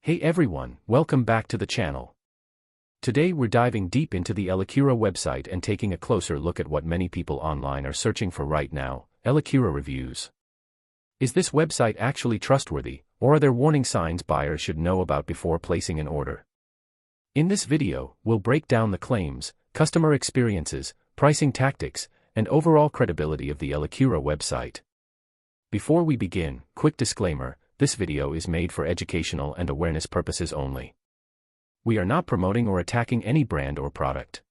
Hey everyone, welcome back to the channel. Today we're diving deep into the Elycura website and taking a closer look at what many people online are searching for right now, Elycura reviews. Is this website actually trustworthy, or are there warning signs buyers should know about before placing an order? In this video, we'll break down the claims, customer experiences, pricing tactics, and overall credibility of the Elycura website. Before we begin, quick disclaimer, this video is made for educational and awareness purposes only. We are not promoting or attacking any brand or product.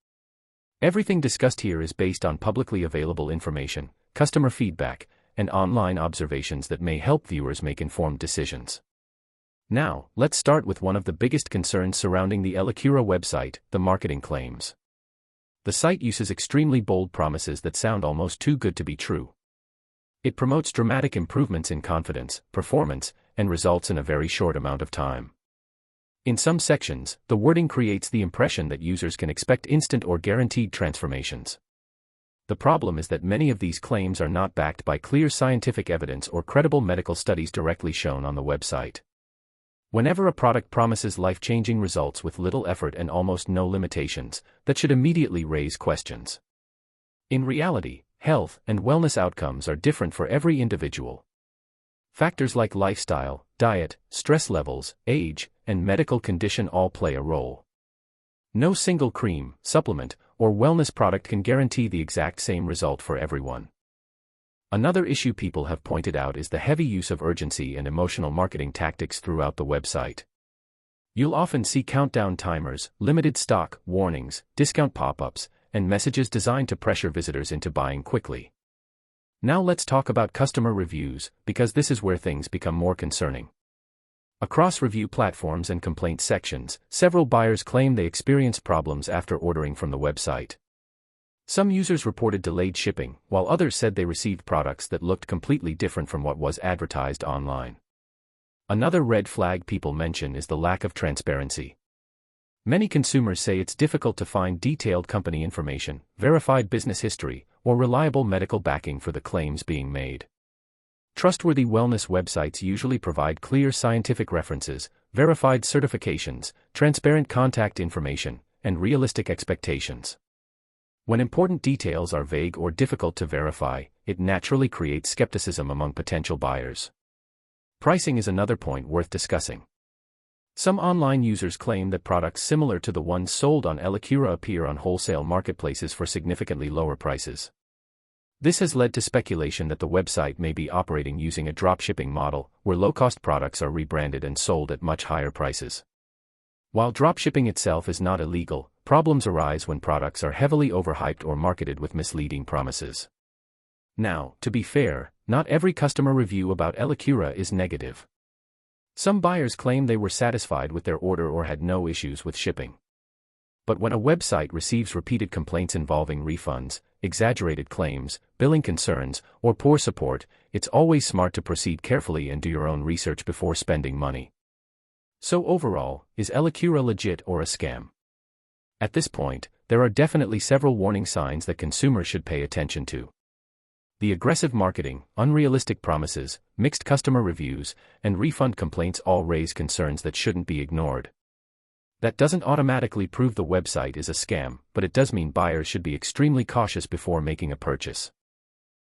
Everything discussed here is based on publicly available information, customer feedback, and online observations that may help viewers make informed decisions. Now, let's start with one of the biggest concerns surrounding the Elycura website, the marketing claims. The site uses extremely bold promises that sound almost too good to be true. It promotes dramatic improvements in confidence, performance, and results in a very short amount of time. In some sections, the wording creates the impression that users can expect instant or guaranteed transformations. The problem is that many of these claims are not backed by clear scientific evidence or credible medical studies directly shown on the website. Whenever a product promises life-changing results with little effort and almost no limitations, that should immediately raise questions. In reality, health and wellness outcomes are different for every individual. Factors like lifestyle, diet, stress levels, age, and medical condition all play a role. No single cream, supplement, or wellness product can guarantee the exact same result for everyone. Another issue people have pointed out is the heavy use of urgency and emotional marketing tactics throughout the website. You'll often see countdown timers, limited stock, warnings, discount pop-ups, and messages designed to pressure visitors into buying quickly. Now let's talk about customer reviews, because this is where things become more concerning. Across review platforms and complaint sections, several buyers claim they experienced problems after ordering from the website. Some users reported delayed shipping, while others said they received products that looked completely different from what was advertised online. Another red flag people mention is the lack of transparency. Many consumers say it's difficult to find detailed company information, verified business history, or reliable medical backing for the claims being made. Trustworthy wellness websites usually provide clear scientific references, verified certifications, transparent contact information, and realistic expectations. When important details are vague or difficult to verify, it naturally creates skepticism among potential buyers. Pricing is another point worth discussing. Some online users claim that products similar to the ones sold on Elycura appear on wholesale marketplaces for significantly lower prices. This has led to speculation that the website may be operating using a dropshipping model, where low-cost products are rebranded and sold at much higher prices. While dropshipping itself is not illegal, problems arise when products are heavily overhyped or marketed with misleading promises. Now, to be fair, not every customer review about Elycura is negative. Some buyers claim they were satisfied with their order or had no issues with shipping. But when a website receives repeated complaints involving refunds, exaggerated claims, billing concerns, or poor support, it's always smart to proceed carefully and do your own research before spending money. So overall, is Elycura legit or a scam? At this point, there are definitely several warning signs that consumers should pay attention to. The aggressive marketing, unrealistic promises, mixed customer reviews, and refund complaints all raise concerns that shouldn't be ignored. That doesn't automatically prove the website is a scam, but it does mean buyers should be extremely cautious before making a purchase.